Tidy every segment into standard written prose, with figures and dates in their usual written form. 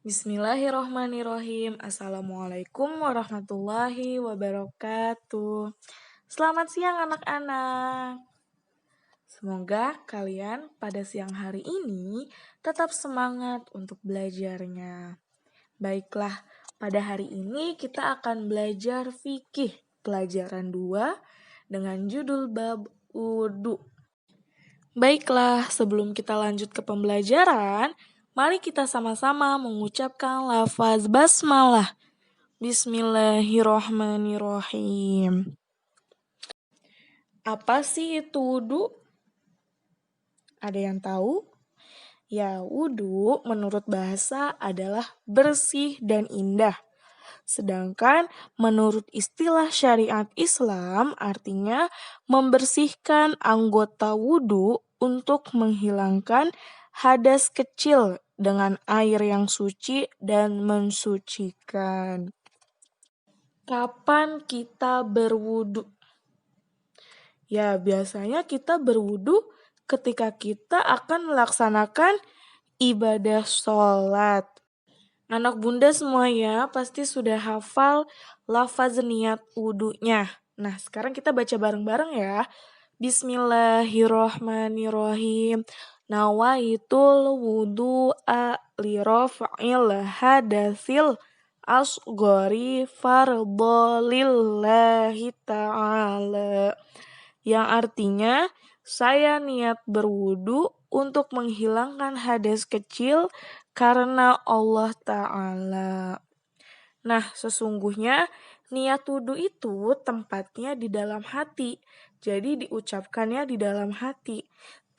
Bismillahirrohmanirrohim. Assalamualaikum warahmatullahi wabarakatuh. Selamat siang anak-anak. Semoga kalian pada siang hari ini tetap semangat untuk belajarnya. Baiklah, pada hari ini kita akan belajar fikih pelajaran 2 dengan judul bab wudu. Baiklah, sebelum kita lanjut ke pembelajaran, mari kita sama-sama mengucapkan lafaz basmalah. Bismillahirrohmanirrohim. Apa sih itu wudu? Ada yang tahu? Ya, wudu menurut bahasa adalah bersih dan indah. Sedangkan menurut istilah syariat Islam artinya membersihkan anggota wudu untuk menghilangkan hadas kecil dengan air yang suci dan mensucikan. Kapan kita berwudu? Ya, biasanya kita berwudu ketika kita akan melaksanakan ibadah sholat. Anak bunda semuanya pasti sudah hafal lafaz niat wudunya. Nah, sekarang kita baca bareng-bareng ya. Bismillahirrohmanirrohim. Nawaitul wudu'a liraf'il hadasil asgori fardolillahi ta'ala. Yang artinya, saya niat berwudu untuk menghilangkan hadas kecil karena Allah Ta'ala. Nah, sesungguhnya niat wudu itu tempatnya di dalam hati. Jadi diucapkannya di dalam hati.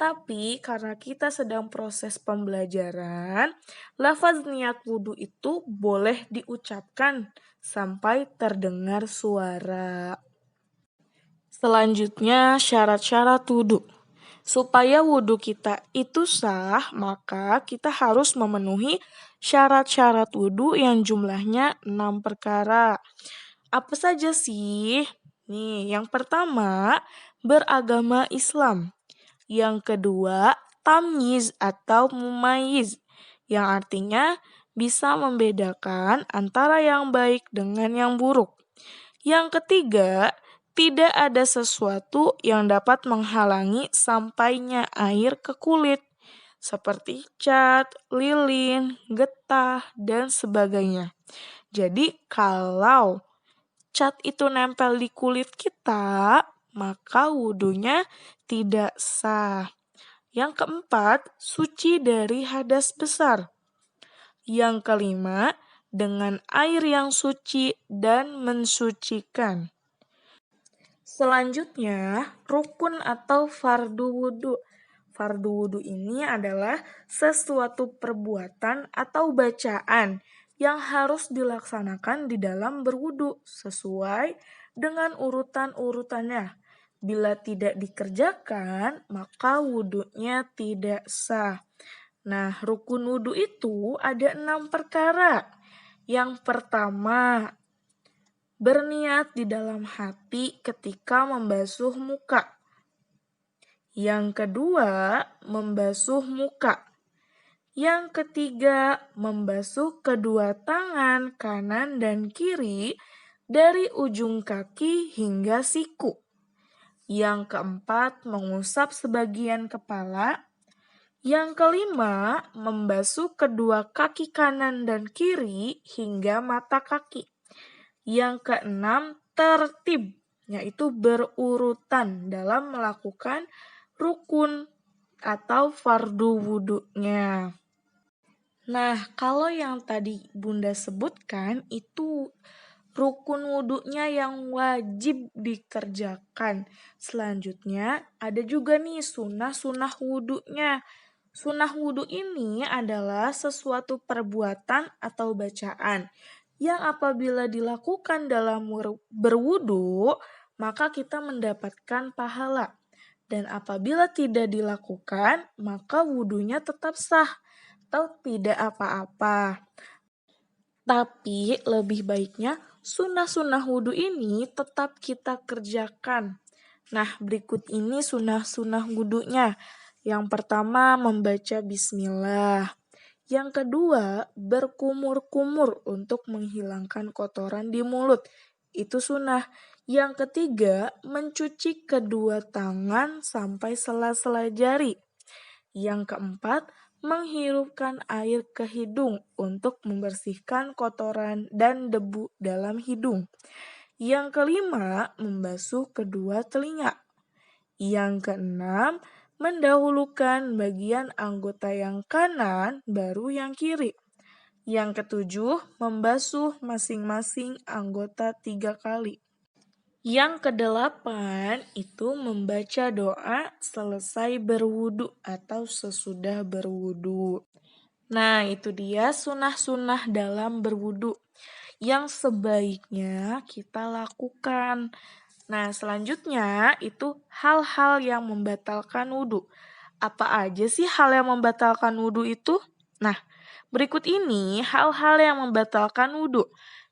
Tapi karena kita sedang proses pembelajaran, lafaz niat wudu itu boleh diucapkan sampai terdengar suara. Selanjutnya syarat-syarat wudu. Supaya wudhu kita itu sah, maka kita harus memenuhi syarat-syarat wudhu yang jumlahnya 6 perkara. Apa saja sih? Nih, yang pertama, beragama Islam. Yang kedua, tamyiz atau mumayyiz, yang artinya bisa membedakan antara yang baik dengan yang buruk. Yang ketiga, tidak ada sesuatu yang dapat menghalangi sampainya air ke kulit, seperti cat, lilin, getah, dan sebagainya. Jadi kalau cat itu nempel di kulit kita, maka wudhunya tidak sah. Yang keempat, suci dari hadas besar. Yang kelima, dengan air yang suci dan mensucikan. Selanjutnya, rukun atau fardu wudu. Fardu wudu ini adalah sesuatu perbuatan atau bacaan yang harus dilaksanakan di dalam berwudu sesuai dengan urutan-urutannya. Bila tidak dikerjakan, maka wudunya tidak sah. Nah, rukun wudu itu ada 6 perkara. Yang pertama, berniat di dalam hati ketika membasuh muka. Yang kedua, membasuh muka. Yang ketiga, membasuh kedua tangan kanan dan kiri dari ujung kaki hingga siku. Yang keempat, mengusap sebagian kepala. Yang kelima, membasuh kedua kaki kanan dan kiri hingga mata kaki. Yang keenam, tertib, yaitu berurutan dalam melakukan rukun atau fardu wudunya. Nah, kalau yang tadi Bunda sebutkan itu rukun wudunya yang wajib dikerjakan. Selanjutnya ada juga nih sunnah-sunnah wudunya. Sunnah wudu ini adalah sesuatu perbuatan atau bacaan yang apabila dilakukan dalam berwudu, maka kita mendapatkan pahala. Dan apabila tidak dilakukan, maka wudunya tetap sah atau tidak apa-apa. Tapi lebih baiknya sunnah-sunnah wudu ini tetap kita kerjakan. Nah, berikut ini sunnah-sunnah wudunya. Yang pertama, membaca bismillah. Yang kedua, berkumur-kumur untuk menghilangkan kotoran di mulut. Itu sunnah. Yang ketiga, mencuci kedua tangan sampai sela-sela jari. Yang keempat, menghirupkan air ke hidung untuk membersihkan kotoran dan debu dalam hidung. Yang kelima, membasuh kedua telinga. Yang keenam, mendahulukan bagian anggota yang kanan baru yang kiri. Yang ketujuh, membasuh masing-masing anggota 3 kali. Yang kedelapan itu membaca doa selesai berwudu atau sesudah berwudu. Nah, itu dia sunnah-sunnah dalam berwudu yang sebaiknya kita lakukan. Nah, selanjutnya itu hal-hal yang membatalkan wudu. Apa aja sih hal yang membatalkan wudu itu? Nah, berikut ini hal-hal yang membatalkan wudu.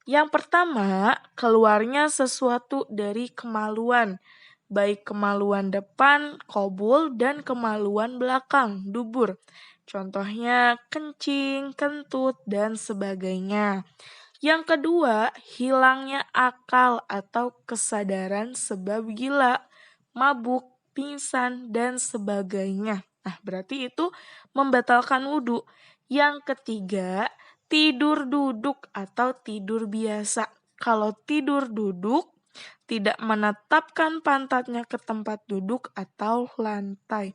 Yang pertama, keluarnya sesuatu dari kemaluan, baik kemaluan depan, kobul, dan kemaluan belakang, dubur. Contohnya kencing, kentut, dan sebagainya. Yang kedua, hilangnya akal atau kesadaran sebab gila, mabuk, pingsan, dan sebagainya. Nah, berarti itu membatalkan wudhu. Yang ketiga, tidur duduk atau tidur biasa. Kalau tidur duduk, tidak menetapkan pantatnya ke tempat duduk atau lantai.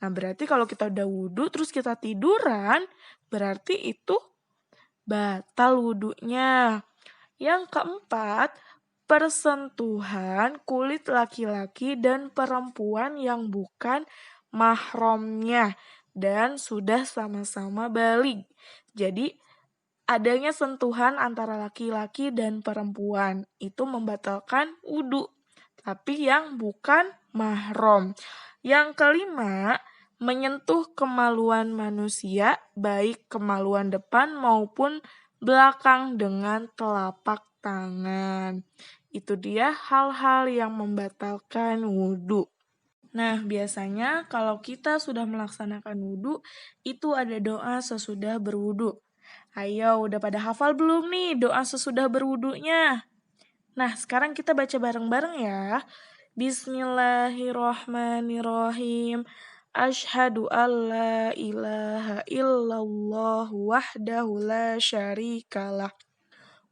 Nah, berarti kalau kita udah wudhu terus kita tiduran, berarti itu batal wudhunya. Yang keempat, persentuhan kulit laki-laki dan perempuan yang bukan mahramnya dan sudah sama-sama balik. Jadi adanya sentuhan antara laki-laki dan perempuan itu membatalkan wudhu, tapi yang bukan mahram. Yang kelima, menyentuh kemaluan manusia, baik kemaluan depan maupun belakang dengan telapak tangan. Itu dia hal-hal yang membatalkan wudhu. Nah, biasanya kalau kita sudah melaksanakan wudhu, itu ada doa sesudah berwudhu. Ayo, udah pada hafal belum nih doa sesudah berwudhunya? Nah, sekarang kita baca bareng-bareng ya. Bismillahirrahmanirrahim. Ashhadu an la ilaha illallah wahdahu la syarikalah.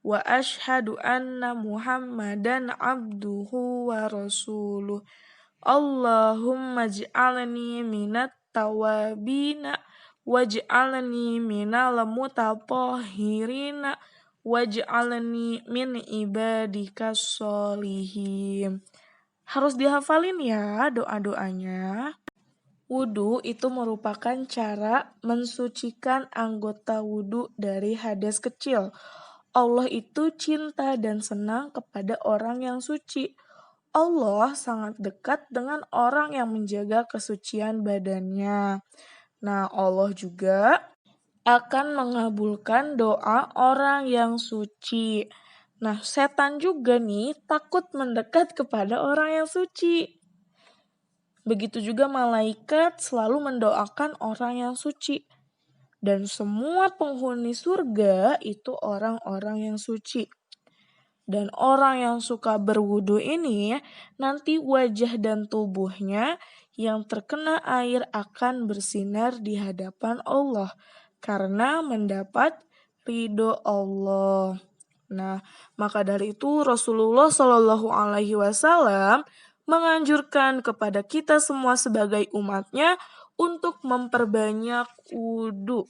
Wa ashhadu anna Muhammadan abduhu wa rasuluh. Allahumma ij'alni minat tawabina waj'alni minal mutatahhirina waj'alni min ibadikas sholihin. Harus dihafalin ya doa-doanya. Wudhu itu merupakan cara mensucikan anggota wudhu dari hadas kecil. Allah itu cinta dan senang kepada orang yang suci. Allah sangat dekat dengan orang yang menjaga kesucian badannya. Nah, Allah juga akan mengabulkan doa orang yang suci. Nah, setan juga nih takut mendekat kepada orang yang suci. Begitu juga malaikat selalu mendoakan orang yang suci. Dan semua penghuni surga itu orang-orang yang suci. Dan orang yang suka berwudu ini nanti wajah dan tubuhnya yang terkena air akan bersinar di hadapan Allah karena mendapat ridho Allah. Nah, maka dari itu Rasulullah Shallallahu Alaihi Wasallam menganjurkan kepada kita semua sebagai umatnya untuk memperbanyak wudu.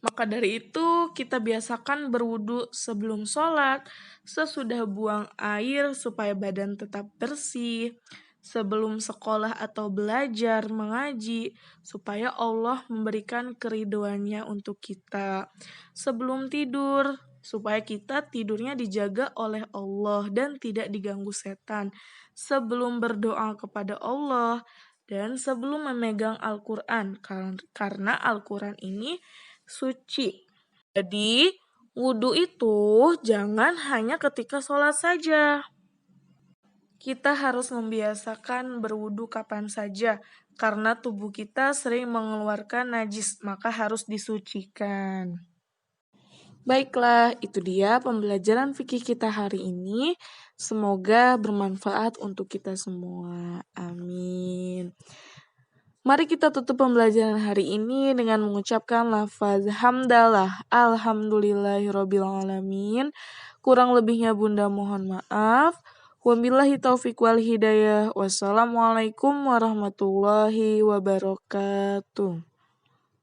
Maka dari itu kita biasakan berwudu sebelum sholat, sesudah buang air supaya badan tetap bersih, sebelum sekolah atau belajar mengaji supaya Allah memberikan keriduannya untuk kita, sebelum tidur supaya kita tidurnya dijaga oleh Allah dan tidak diganggu setan, sebelum berdoa kepada Allah, dan sebelum memegang Al-Quran karena Al-Quran ini suci. Jadi, wudhu itu jangan hanya ketika sholat saja. Kita harus membiasakan berwudhu kapan saja, Karena tubuh kita sering mengeluarkan najis, maka harus disucikan. Baiklah, itu dia pembelajaran fikih kita hari ini. Semoga bermanfaat untuk kita semua. Amin. Mari kita tutup pembelajaran hari ini dengan mengucapkan lafaz hamdalah, alhamdulillahirrabbilalamin. Kurang lebihnya Bunda mohon maaf. Wabillahi taufiq wal hidayah. Wassalamualaikum warahmatullahi wabarakatuh.